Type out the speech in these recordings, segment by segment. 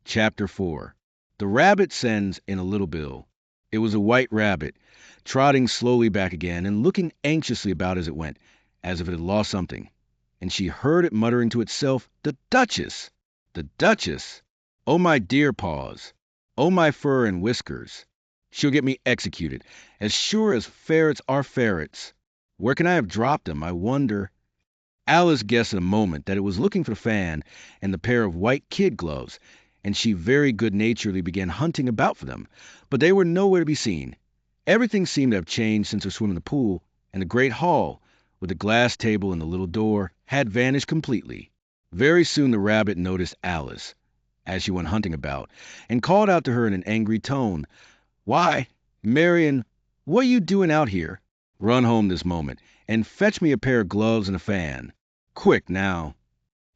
Chapter 4. The Rabbit Sends in a Little Bill. It was a white rabbit, trotting slowly back again and looking anxiously about as it went, as if it had lost something. And she heard it muttering to itself, "The Duchess! The Duchess! Oh, my dear paws! Oh, my fur and whiskers! She'll get me executed, as sure as ferrets are ferrets. Where can I have dropped them, I wonder?" Alice guessed in a moment that it was looking for the fan and the pair of white kid gloves, and she very good-naturedly began hunting about for them, but they were nowhere to be seen. Everything seemed to have changed since her swim in the pool, and the great hall, with the glass table and the little door, had vanished completely. Very soon the rabbit noticed Alice, as she went hunting about, and called out to her in an angry tone, "Why, Marian, what are you doing out here? Run home this moment, and fetch me a pair of gloves and a fan. Quick, now."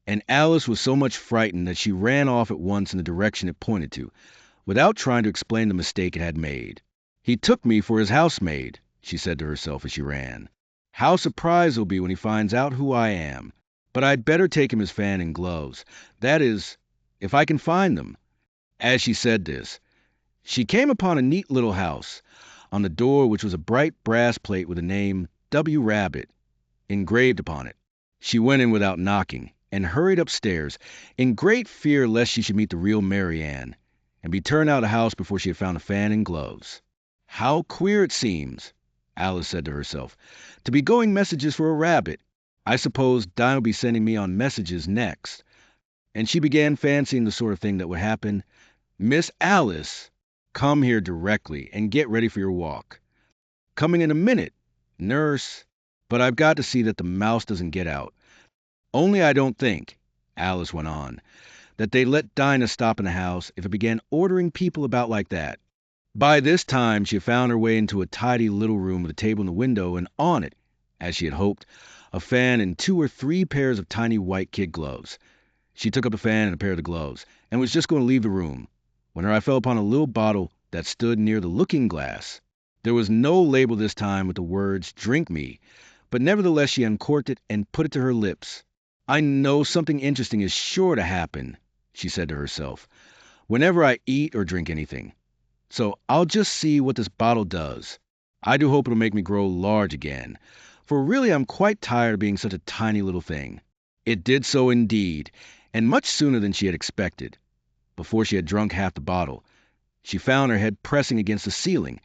And Alice was so much frightened that she ran off at once in the direction it pointed to, without trying to explain the mistake it had made. "He took me for his housemaid," she said to herself as she ran. "How surprised he'll be when he finds out who I am. But I'd better take him his fan and gloves. That is, if I can find them." As she said this, she came upon a neat little house, on the door which was a bright brass plate with the name W. Rabbit engraved upon it. She went in without knocking, and hurried upstairs, in great fear lest she should meet the real Mary Ann, and be turned out of the house before she had found a fan and gloves. "How queer it seems," Alice said to herself, "to be going messages for a rabbit. I suppose Dinah will be sending me on messages next." And she began fancying the sort of thing that would happen. "Miss Alice, come here directly, and get ready for your walk." "Coming in a minute, nurse. But I've got to see that the mouse doesn't get out. Only I don't think," Alice went on, "that they'd let Dinah stop in the house if it began ordering people about like that." By this time she had found her way into a tidy little room with a table in the window, and on it, as she had hoped, a fan and 2 or 3 pairs of tiny white kid gloves. She took up the fan and a pair of the gloves, and was just going to leave the room, when her eye fell upon a little bottle that stood near the looking-glass. There was no label this time with the words "Drink me," but nevertheless she uncorked it and put it to her lips. "I know something interesting is sure to happen," she said to herself, "whenever I eat or drink anything. So I'll just see what this bottle does. I do hope it'll make me grow large again, for really I'm quite tired of being such a tiny little thing." It did so indeed, and much sooner than she had expected. Before she had drunk half the bottle, she found her head pressing against the ceiling,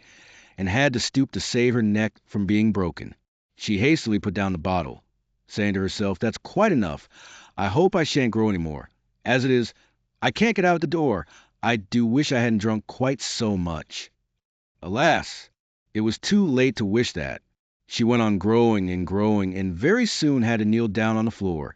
and had to stoop to save her neck from being broken. She hastily put down the bottle, saying to herself, "That's quite enough. I hope I shan't grow any more. As it is, I can't get out at the door. I do wish I hadn't drunk quite so much." Alas, it was too late to wish that. She went on growing, and very soon had to kneel down on the floor.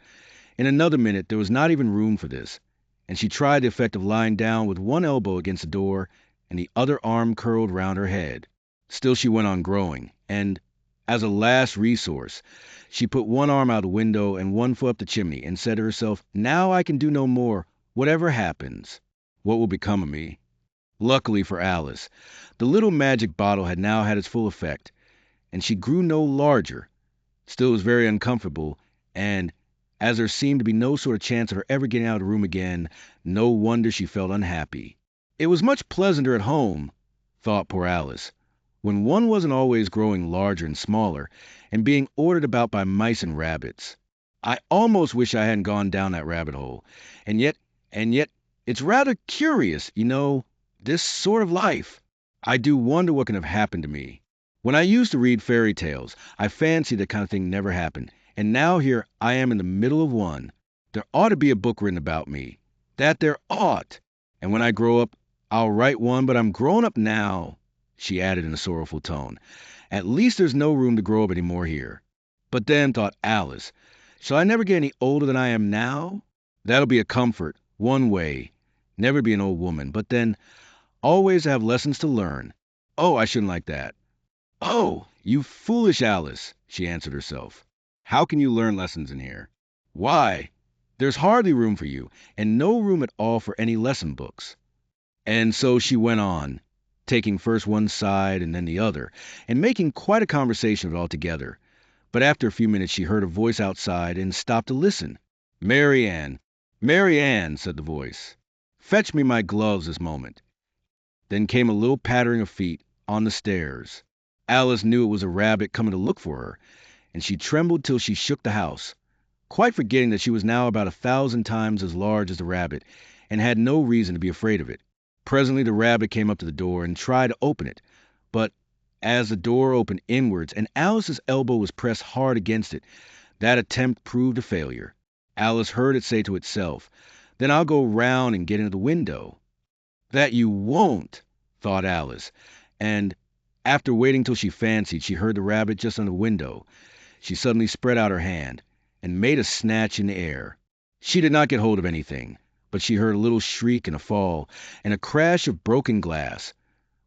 In another minute there was not even room for this, and she tried the effect of lying down with one elbow against the door and the other arm curled round her head. Still she went on growing, and, as a last resource, she put one arm out the window and one foot up the chimney, and said to herself, "Now I can do no more, whatever happens. What will become of me?" Luckily for Alice, the little magic bottle had now had its full effect, and she grew no larger. Still it was very uncomfortable, and, as there seemed to be no sort of chance of her ever getting out of the room again, no wonder she felt unhappy. It was much pleasanter at home, thought poor Alice, when one wasn't always growing larger and smaller, and being ordered about by mice and rabbits. "I almost wish I hadn't gone down that rabbit hole. And yet, it's rather curious, you know, this sort of life. I do wonder what can have happened to me. When I used to read fairy tales, I fancied that kind of thing never happened, and now here I am in the middle of one. There ought to be a book written about me. That there ought. And when I grow up, I'll write one, but I'm grown up now," she added in a sorrowful tone. "At least there's no room to grow up any more here. But then," thought Alice, "shall I never get any older than I am now? That'll be a comfort, one way, never to be an old woman, but then, always to have lessons to learn. Oh, I shouldn't like that." "Oh, you foolish Alice," she answered herself. "How can you learn lessons in here? Why, there's hardly room for you, and no room at all for any lesson books." And so she went on, taking first one side and then the other, and making quite a conversation of it altogether. But after a few minutes she heard a voice outside, and stopped to listen. "Mary Ann, Mary Ann," said the voice. Fetch me my gloves this moment." Then came a little pattering of feet on the stairs. Alice knew it was a rabbit coming to look for her, and she trembled till she shook the house, quite forgetting that she was now about 1,000 times as large as the rabbit, and had no reason to be afraid of it. Presently the rabbit came up to the door and tried to open it, but as the door opened inwards and Alice's elbow was pressed hard against it, that attempt proved a failure. Alice heard it say to itself, "Then I'll go round and get into the window." "That you won't," thought Alice, and after waiting till she fancied she heard the rabbit just under the window, she suddenly spread out her hand and made a snatch in the air. She did not get hold of anything, but she heard a little shriek and a fall, and a crash of broken glass,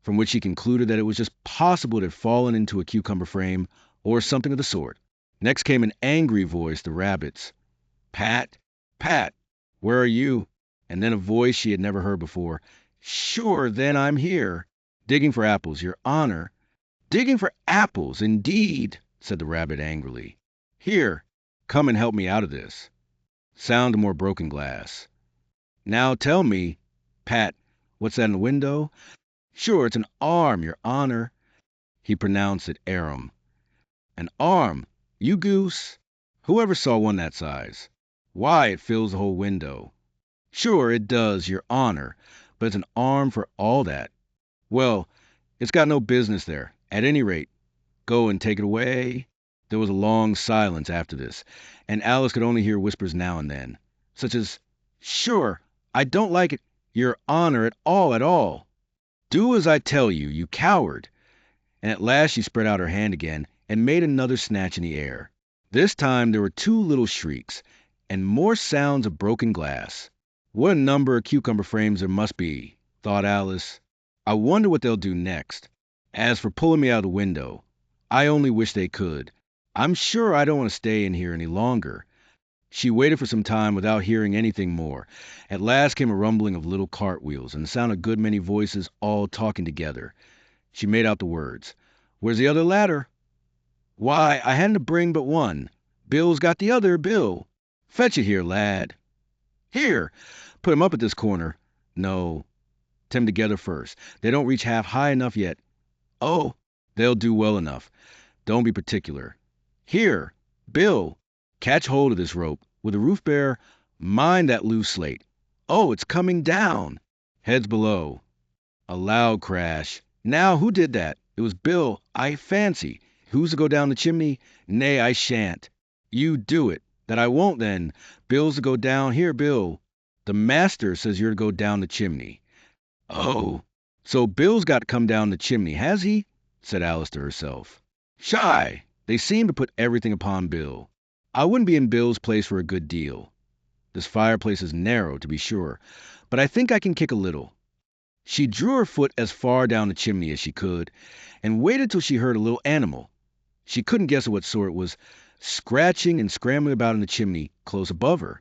from which she concluded that it was just possible it had fallen into a cucumber frame, or something of the sort. Next came an angry voice, the rabbit's. "Pat, Pat, where are you?" And then a voice she had never heard before. "Sure, then I'm here." "Digging for apples, your honor." "Digging for apples, indeed," said the rabbit angrily. "Here, come and help me out of this." Sound of more broken glass. "Now tell me, Pat, what's that in the window?" "Sure, it's an arm, your honor." He pronounced it arum. "An arm? You goose? Whoever saw one that size? Why, it fills the whole window." "Sure, it does, your honor, but it's an arm for all that." "Well, it's got no business there. At any rate, go and take it away." There was a long silence after this, and Alice could only hear whispers now and then, such as, "Sure, I don't like it, your honor, at all. Do as I tell you, you coward." And at last she spread out her hand again and made another snatch in the air. This time there were 2 little shrieks, and more sounds of broken glass. What a number of cucumber frames there must be, thought Alice. I wonder what they'll do next. As for pulling me out of the window, I only wish they could. I'm sure I don't want to stay in here any longer. She waited for some time without hearing anything more. At last came a rumbling of little cartwheels, and the sound of a good many voices all talking together. She made out the words. "Where's the other ladder?" "Why, I hadn't to bring but one. Bill's got the other, Bill." "Fetch it here, lad." "Here, put 'em up at this corner." "No, put 'em together first. They don't reach half high enough yet." "Oh, they'll do well enough. Don't be particular." "Here, Bill, catch hold of this rope. With the roof bare, mind that loose slate. Oh, it's coming down." Heads below. A loud crash. "Now, who did that?" "It was Bill, I fancy." "Who's to go down the chimney?" "Nay, I shan't." "You do it." "That I won't, then." "Bill's to go down. Here, Bill." "The master says you're to go down the chimney." "Oh, so Bill's got to come down the chimney, has he?" said Alice to herself. "Shy! They seem to put everything upon Bill. I wouldn't be in Bill's place for a good deal. This fireplace is narrow, to be sure, but I think I can kick a little." She drew her foot as far down the chimney as she could, and waited till she heard a little animal. She couldn't guess of what sort it was, scratching and scrambling about in the chimney close above her.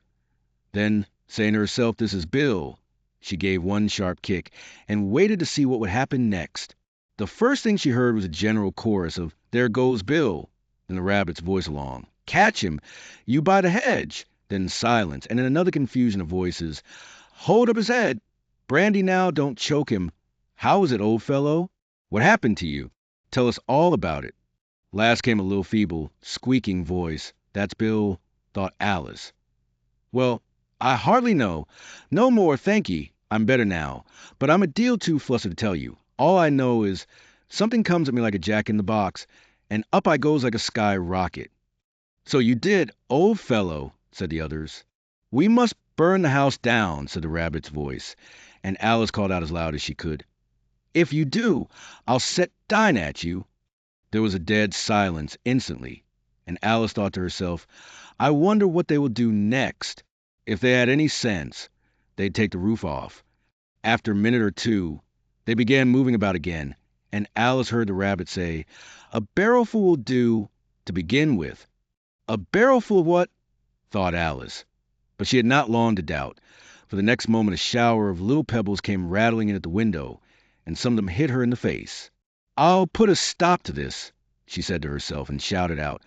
Then, saying to herself, "This is Bill," she gave one sharp kick, and waited to see what would happen next. The first thing she heard was a general chorus of "There goes Bill," then the rabbit's voice along, "Catch him, you by the hedge." Then silence, and then another confusion of voices, "Hold up his head. Brandy now, don't choke him. How is it, old fellow? What happened to you? Tell us all about it." Last came a little feeble, squeaking voice. "That's Bill," thought Alice. "Well, I hardly know. No more, thank ye. I'm better now. But I'm a deal too flustered to tell you. All I know is something comes at me like a jack-in-the-box, and up I goes like a sky rocket." "So you did, old fellow," said the others. "We must burn the house down," said the rabbit's voice, and Alice called out as loud as she could, "If you do, I'll set Dinah at you." There was a dead silence instantly, and Alice thought to herself, "I wonder what they will do next. If they had any sense, they'd take the roof off." After a minute or two, they began moving about again, and Alice heard the rabbit say, "A barrelful will do to begin with." A barrelful of what? Thought Alice. But she had not long to doubt, for the next moment a shower of little pebbles came rattling in at the window, and some of them hit her in the face. "I'll put a stop to this," she said to herself, and shouted out,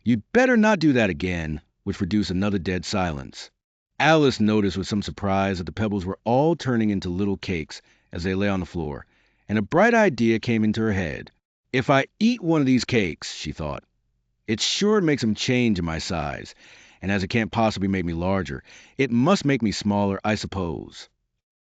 "You'd better not do that again," which produced another dead silence. Alice noticed with some surprise that the pebbles were all turning into little cakes as they lay on the floor, and a bright idea came into her head. If I eat one of these cakes, she thought, it sure makes them change in my size, and as it can't possibly make me larger, it must make me smaller, I suppose.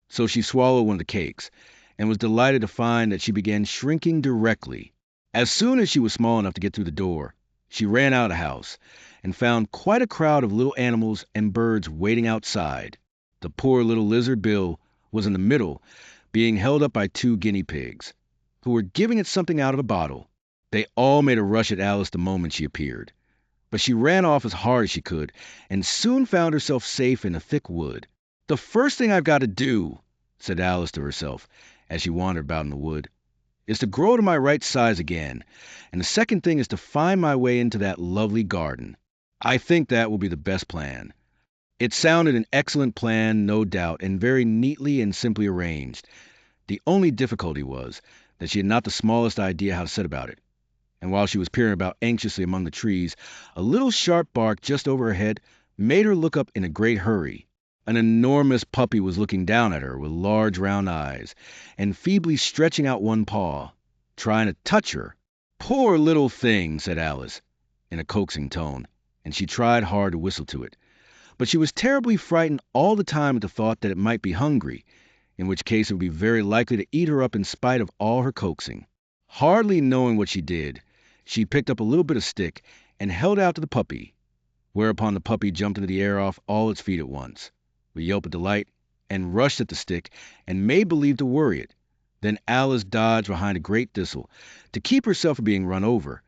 So she swallowed one of the cakes, and was delighted to find that she began shrinking directly. As soon as she was small enough to get through the door, she ran out of the house, and found quite a crowd of little animals and birds waiting outside. The poor little lizard Bill was in the middle, being held up by 2 guinea pigs, who were giving it something out of a bottle. They all made a rush at Alice the moment she appeared, but she ran off as hard as she could, and soon found herself safe in a thick wood. "The first thing I've got to do," said Alice to herself, as she wandered about in the wood, "is to grow to my right size again, and the second thing is to find my way into that lovely garden. I think that will be the best plan." It sounded an excellent plan, no doubt, and very neatly and simply arranged. The only difficulty was that she had not the smallest idea how to set about it, and while she was peering about anxiously among the trees, a little sharp bark just over her head made her look up in a great hurry. An enormous puppy was looking down at her with large round eyes, and feebly stretching out one paw, trying to touch her. "Poor little thing," said Alice, in a coaxing tone, and she tried hard to whistle to it. But she was terribly frightened all the time at the thought that it might be hungry, in which case it would be very likely to eat her up in spite of all her coaxing. Hardly knowing what she did, she picked up a little bit of stick and held it out to the puppy, whereupon the puppy jumped into the air off all its feet at once, with a yelp of delight, and rushed at the stick and made believe to worry it. Then Alice dodged behind a great thistle to keep herself from being run over,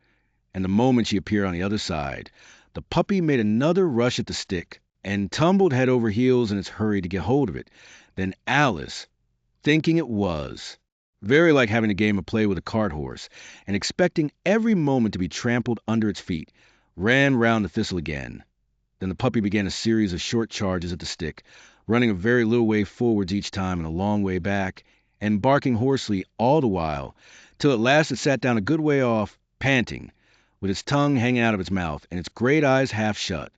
and the moment she appeared on the other side, the puppy made another rush at the stick and tumbled head over heels in its hurry to get hold of it. Then Alice, thinking it was very like having a game of play with a cart horse, and expecting every moment to be trampled under its feet, ran round the thistle again. Then the puppy began a series of short charges at the stick, running a very little way forwards each time and a long way back, and barking hoarsely all the while, till at last it sat down a good way off, panting, with its tongue hanging out of its mouth and its great eyes half shut.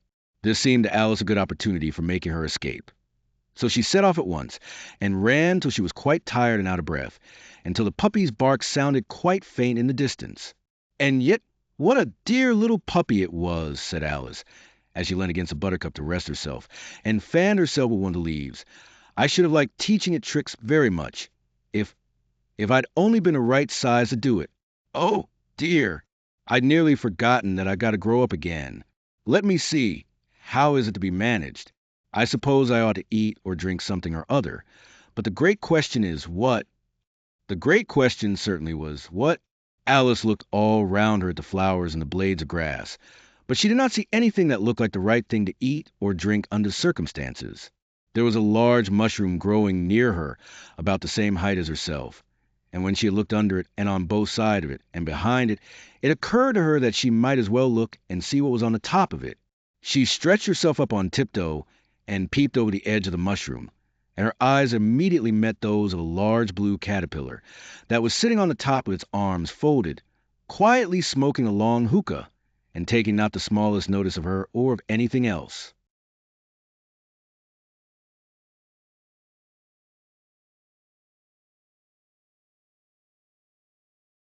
This seemed to Alice a good opportunity for making her escape. So she set off at once, and ran till she was quite tired and out of breath, until the puppy's bark sounded quite faint in the distance. "And yet what a dear little puppy it was," said Alice, as she leaned against a buttercup to rest herself, and fanned herself with one of the leaves. "I should have liked teaching it tricks very much, if I'd only been the right size to do it. Oh, dear! I'd nearly forgotten that I've got to grow up again. Let me see. How is it to be managed? I suppose I ought to eat or drink something or other, but the great question is what?" The great question certainly was what? Alice looked all round her at the flowers and the blades of grass, but she did not see anything that looked like the right thing to eat or drink under circumstances. There was a large mushroom growing near her, about the same height as herself, and when she had looked under it and on both sides of it and behind it, it occurred to her that she might as well look and see what was on the top of it. She stretched herself up on tiptoe and peeped over the edge of the mushroom, and her eyes immediately met those of a large blue caterpillar that was sitting on the top with its arms folded, quietly smoking a long hookah, and taking not the smallest notice of her or of anything else.